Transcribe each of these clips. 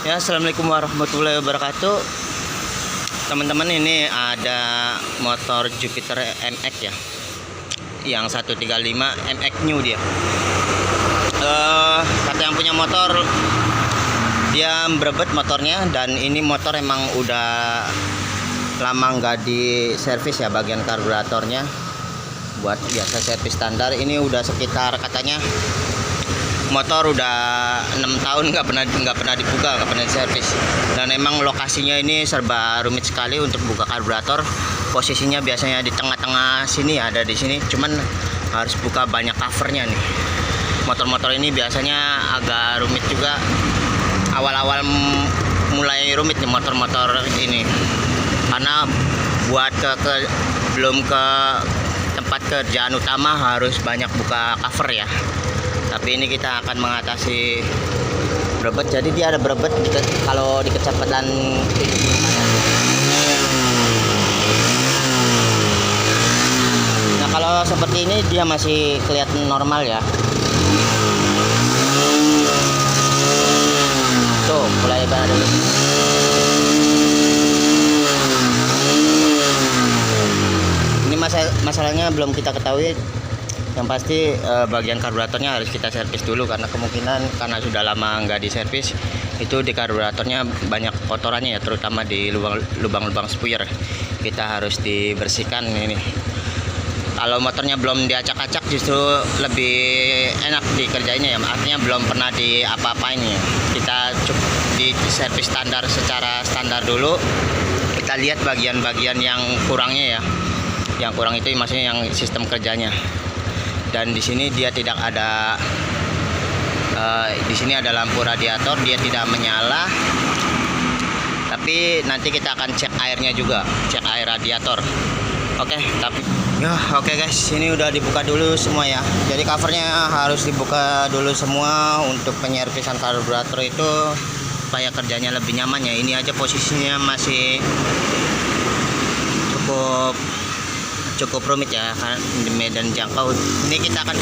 Ya, assalamualaikum warahmatullahi wabarakatuh. Teman-teman, ini ada motor Jupiter MX ya, yang 135 MX New dia. Kata yang punya motor, dia berebut motornya, dan ini motor emang udah lama nggak di servis ya, bagian karburatornya buat biasa servis standar. Ini udah sekitar, katanya motor udah 6 tahun nggak pernah dibuka, nggak pernah diservis. Dan emang lokasinya ini serba rumit sekali untuk buka karburator. Posisinya biasanya di tengah-tengah sini, ada di sini, cuman harus buka banyak covernya nih. Motor-motor ini biasanya agak rumit juga, awal-awal mulai rumit nih motor-motor ini, karena buat belum ke tempat kerjaan utama harus banyak buka cover ya. Tapi ini kita akan mengatasi berebut. Jadi dia ada berebut kalau di kecepatan 70. Nah, kalau seperti ini dia masih kelihatan normal ya. Tuh, mulai ada dulu. Ini masalahnya belum kita ketahui. Yang pasti bagian karburatornya harus kita servis dulu, karena kemungkinan karena sudah lama nggak diservis, itu di karburatornya banyak kotorannya ya, terutama di lubang-lubang spuyer. Kita harus dibersihkan ini. Kalau motornya belum diacak-acak justru lebih enak dikerjainnya ya, artinya belum pernah di apa-apain ya. Kita di servis standar, secara standar dulu. Kita lihat bagian-bagian yang kurangnya ya. Yang kurang itu maksudnya yang sistem kerjanya. Dan di sini dia tidak ada, di sini ada lampu radiator, dia tidak menyala. Tapi nanti kita akan cek airnya juga, cek air radiator. Oke, tapi ya oke guys, ini udah dibuka dulu semua ya. Jadi covernya harus dibuka dulu semua untuk penyervisan karburator itu supaya kerjanya lebih nyaman ya. Ini aja posisinya masih cukup rumit ya, di medan jangkau. Ini kita akan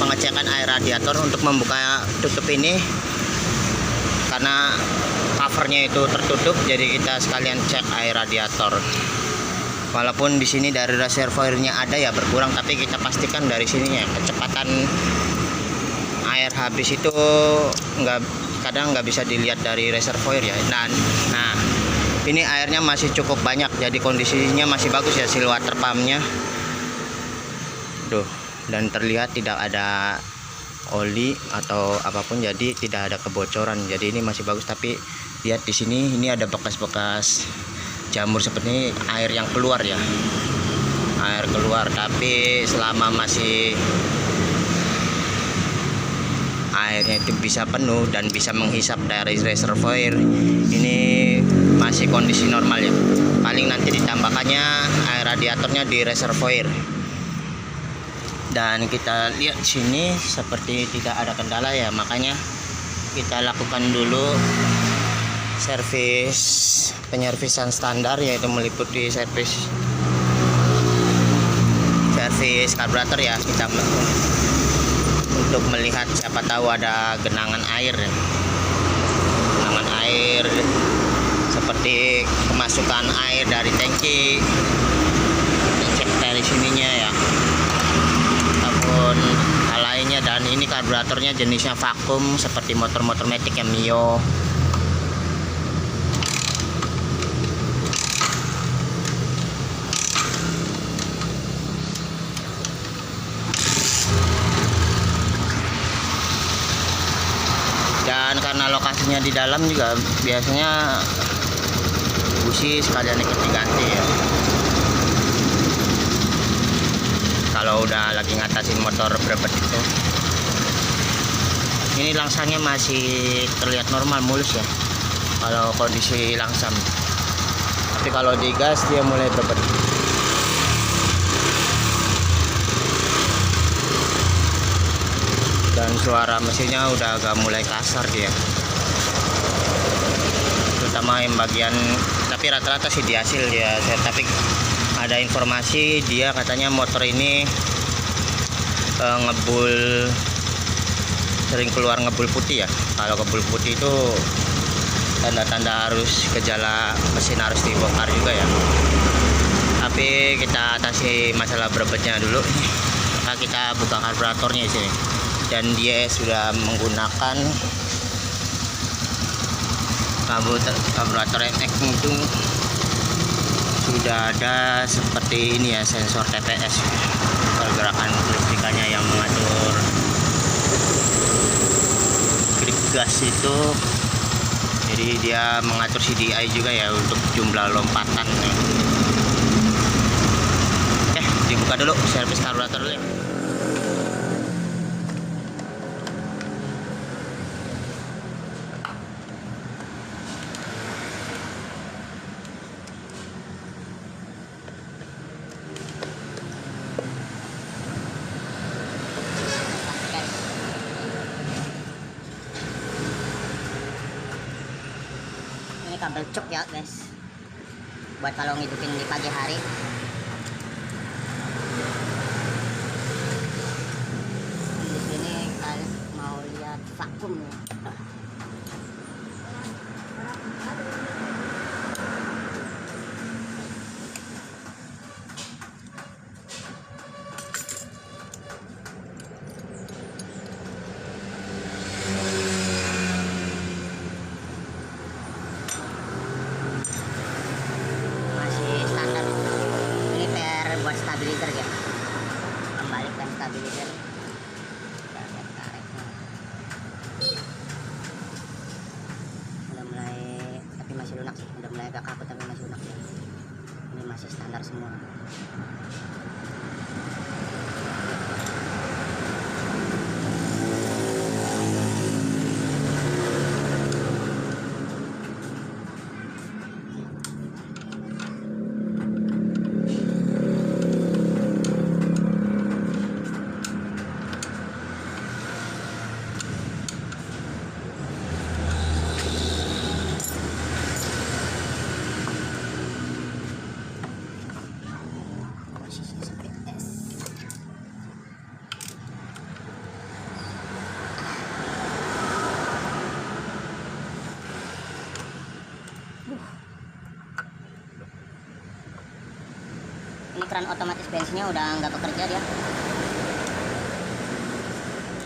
pengecekan air radiator untuk membuka tutup ini, karena covernya itu tertutup. Jadi kita sekalian cek air radiator. Walaupun di sini dari reservoirnya ada ya berkurang, tapi kita pastikan dari sininya kecepatan air habis itu kadang nggak bisa dilihat dari reservoir ya. Nah, ini airnya masih cukup banyak, jadi kondisinya masih bagus ya, water pumpnya tuh, dan terlihat tidak ada oli atau apapun, jadi tidak ada kebocoran. Jadi ini masih bagus. Tapi lihat di sini, ini ada bekas-bekas jamur seperti ini, air yang keluar ya, air keluar. Tapi selama masih airnya itu bisa penuh dan bisa menghisap dari reservoir, ini masih kondisi normal ya. Paling nanti ditambahkannya air radiatornya di reservoir. Dan kita lihat sini seperti tidak ada kendala ya, makanya kita lakukan dulu penyervisan standar, yaitu meliputi servis karburator ya. Kita untuk melihat, siapa tahu ada genangan air seperti kemasukan air dari tangki, cek dari sininya ya, ataupun hal lainnya. Dan ini karburatornya jenisnya vakum seperti motor-motor Matic yang Mio. Dan karena lokasinya di dalam juga, biasanya busi sekalian ikut diganti ya, kalau udah lagi ngatasin motor berebut itu. Ini langsangnya masih terlihat normal, mulus ya kalau kondisi langsam, tapi kalau digas dia mulai berebut. Dan suara mesinnya udah agak mulai kasar dia, terutama yang bagian, tapi rata-rata sih di hasil ya. Tapi ada informasi dia katanya motor ini sering keluar ngebul putih ya. Kalau ngebul putih itu tanda-tanda harus gejala mesin harus dibongkar juga ya. Tapi kita atasi masalah berebetnya dulu. Maka kita buka karburatornya di sini. Dan dia sudah menggunakan karburator MX itu sudah ada seperti ini ya, sensor TPS, pergerakan kelistrikannya yang mengatur grip gas itu. Jadi dia mengatur CDI juga ya untuk jumlah lompatan. Oke, dibuka dulu servis karburator dulu ya. Ini kabel cok ya guys, buat kalau ngidupin di pagi hari. Di sini kalian mau lihat vakum ya. Buat stabilizer ya, kembalikan stabilizer. Udah mulai, tapi masih lunak sih, udah mulai agak kaku tapi masih lunak ya. Ini masih standar semua. Ini keran otomatis bensinnya udah nggak bekerja dia.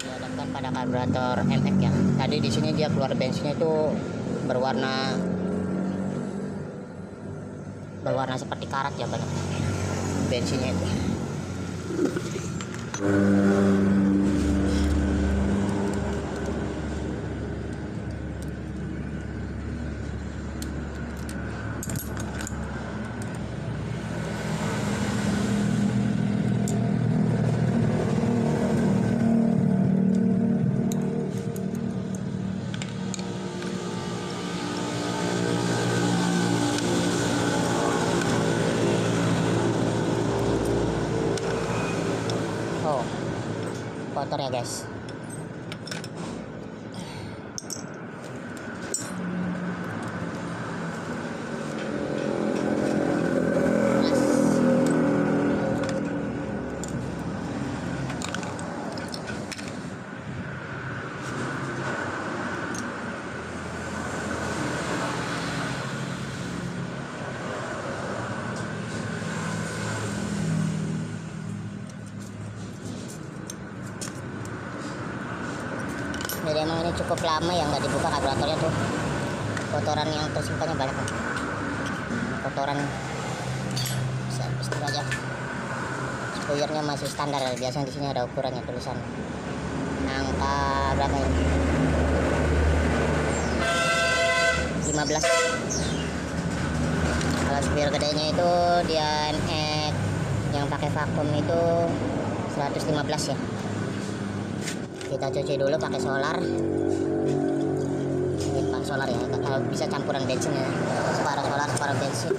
Dihadapkan pada karburator MX ya. Tadi di sini dia keluar bensinnya itu berwarna seperti karat ya banyak bensinnya itu. Oh, kotor ya guys. Jadi emang ini cukup lama ya nggak dibuka karburatornya tuh. Kotoran yang tersimpannya banyak. Kotoran servis dulu aja. Spoilernya masih standar, biasanya di sini ada ukurannya tulisan. Angka berapa ini? 15. Kalau spoiler gedenya itu dia NX yang pakai vakum itu 115 ya. Kita cuci dulu pakai solar. Ini pakai solar ya, kalau bisa campuran bensin ya, separuh solar separuh bensin.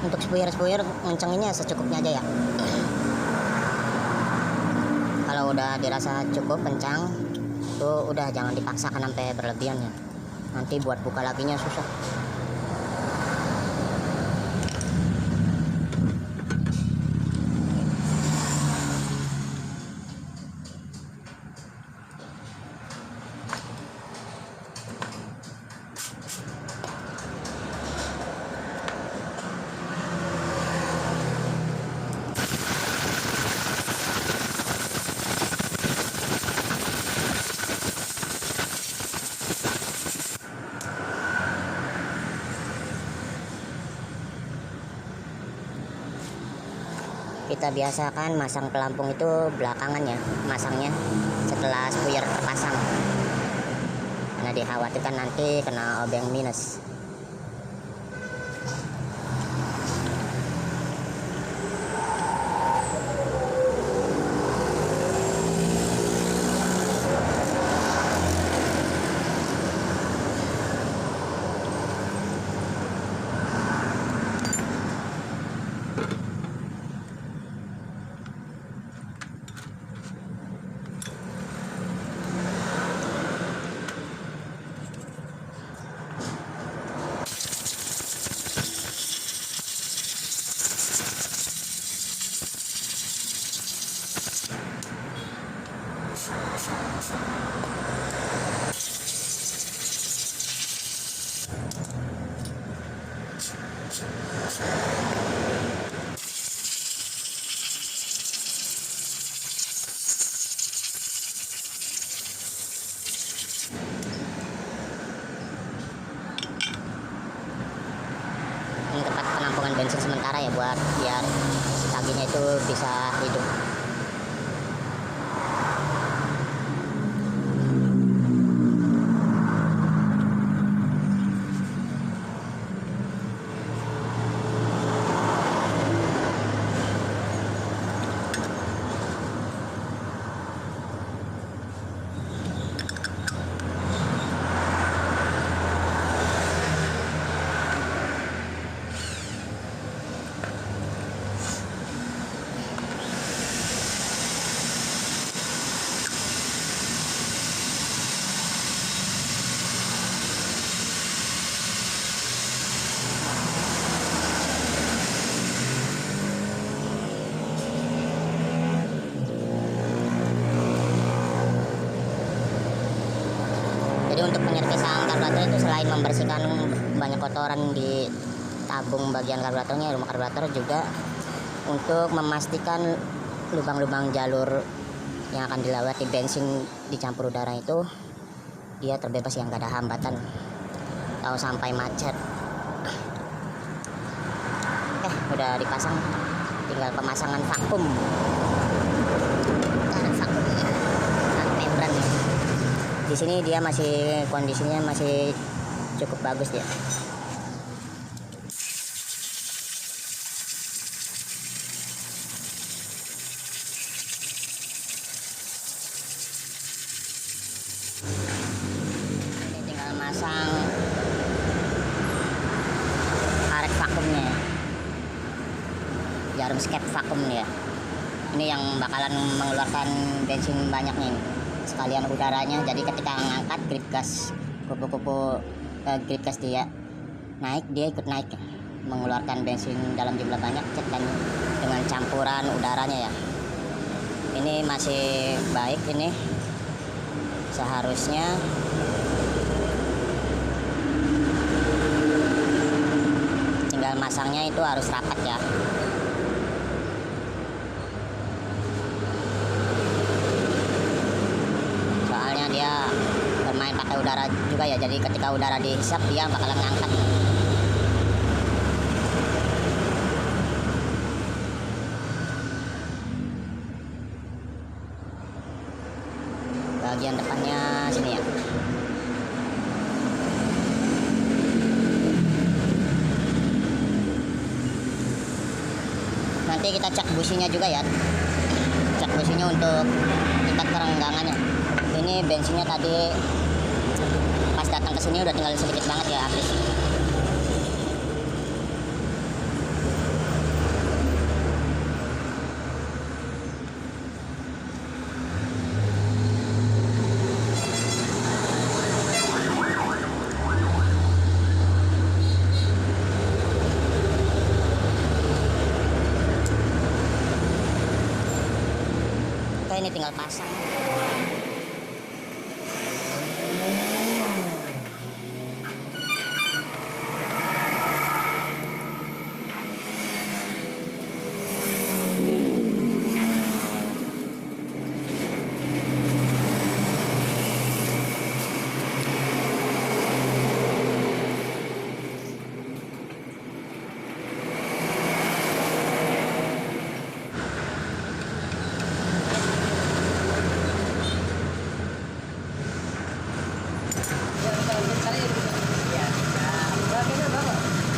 Untuk spuyer ngencenginnya secukupnya aja ya. Kalau udah dirasa cukup kencang tuh udah, jangan dipaksakan sampai berlebihan ya, nanti buat buka laginya susah. Kita biasakan masang pelampung itu belakangan ya, masangnya setelah spuyer terpasang, karena dikhawatirkan nanti kena obeng minus. Ini tempat penampungan bensin sementara ya, buat biar si taginya itu bisa hidup. Jadi untuk penyerpisan karburator itu selain membersihkan banyak kotoran di tabung bagian karburatornya, rumah karburator, juga untuk memastikan lubang-lubang jalur yang akan dilewati bensin dicampur udara itu dia terbebas, yang gak ada hambatan atau sampai macet. Udah dipasang, tinggal pemasangan vakum. Membran ya. Di sini dia masih kondisinya masih cukup bagus ya. Ini tinggal masang karet vakumnya ya. Jarum skep vakum ya. Ini yang bakalan mengeluarkan bensin banyak nih. Sekalian udaranya, jadi ketika ngangkat grip gas kupu-kupu grip gas dia naik, dia ikut naik ya, mengeluarkan bensin dalam jumlah banyak dan dengan campuran udaranya ya. Ini masih baik, ini seharusnya tinggal masangnya itu harus rapat ya. Dia bermain pakai udara juga ya, jadi ketika udara dihisap dia bakalan ngangkat. Bagian depannya sini ya. Nanti kita cek businya juga ya, cek businya untuk tingkat kerenggangannya. Ini bensinnya tadi pas datang ke sini udah tinggal sedikit banget ya habis. oke, ini tinggal pasang.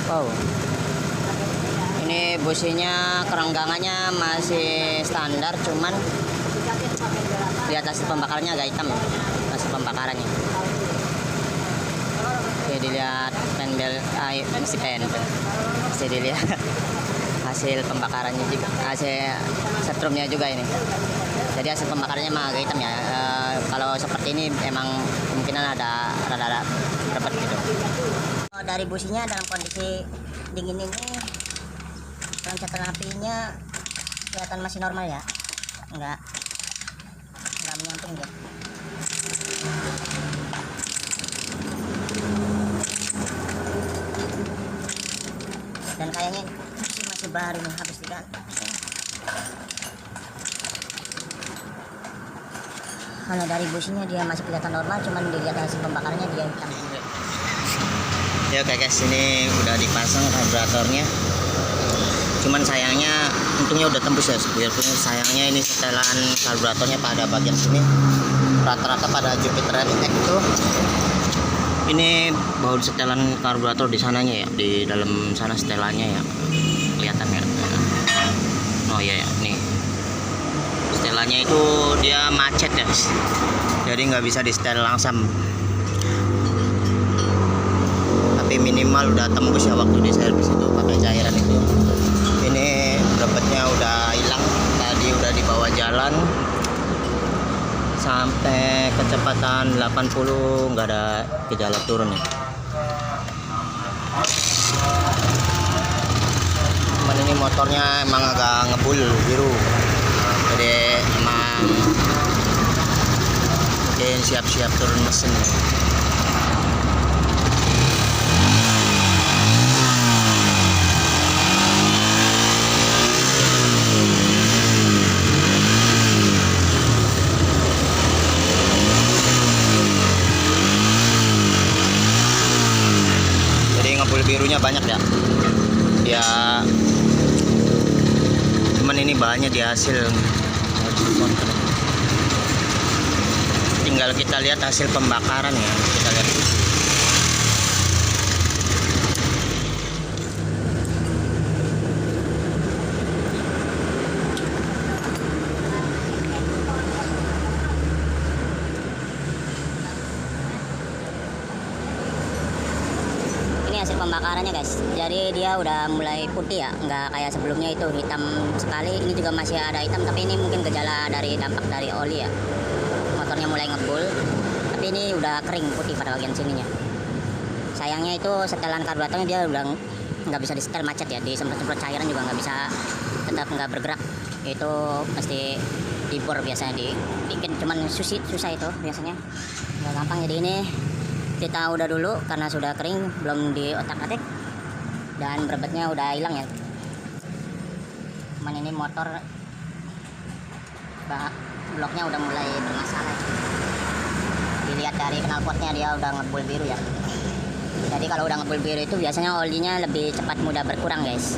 Wow, ini businya kerenggangannya masih standar, cuman di atas pembakarannya agak hitam, hasil pembakarannya. Oke, dilihat penbel, mesti penbel, mesti dilihat hasil pembakarannya juga, hasil setrumnya juga ini. Jadi hasil pembakarannya emang agak hitam ya. Kalau seperti ini emang kemungkinan ada rada-rada berat gitu. Dari businya dalam kondisi dingin ini, loncatan apinya kelihatan masih normal ya, nggak menyamping dia. Dan kayaknya masih baru nih, habis diganti. Kalau dari businya dia masih kelihatan normal, cuman dilihat hasil pembakarannya dia hitam. Ya oke guys, ini udah dipasang karburatornya. Cuman sayangnya, untungnya udah tembus ya. Biarpun sayangnya ini setelan karburatornya pada bagian sini rata-rata pada Jupiter MX itu. Ini baut setelan karburator di sananya ya, di dalam sana setelannya ya, kelihatan ya. Oh iya ya, nih setelannya itu dia macet ya, jadi nggak bisa di setel langsung. Tapi minimal udah tembus ya waktu di servis itu pakai cairan itu. Ini brabetnya udah hilang, tadi udah dibawa jalan sampai kecepatan 80, nggak ada gejala turun ya. Cuman ini motornya emang agak ngebul biru, jadi emang mungkin siap-siap turun mesin ya. Birunya banyak ya. Ya cuman ini bahannya di hasil, tinggal kita lihat hasil pembakaran ya, kita lihat. Hasil pembakarannya guys, jadi dia udah mulai putih ya, nggak kayak sebelumnya itu hitam sekali. Ini juga masih ada hitam, tapi ini mungkin gejala dari dampak dari oli ya, motornya mulai ngebul. Tapi ini udah kering putih pada bagian sininya. Sayangnya itu setelan karburatornya dia udah nggak bisa disetel, macet ya, disemprot-semprot cairan juga nggak bisa, tetap nggak bergerak. Itu pasti dibor biasanya dibikin, cuman susah itu biasanya, nggak gampang. Jadi ini kita udah dulu karena sudah kering, belum di otak-atik, dan berbetnya udah hilang ya. Cuman ini motor bloknya udah mulai bermasalah. Dilihat dari knalpotnya dia udah ngebul biru ya. Jadi kalau udah ngebul biru itu biasanya olinya lebih cepat mudah berkurang guys.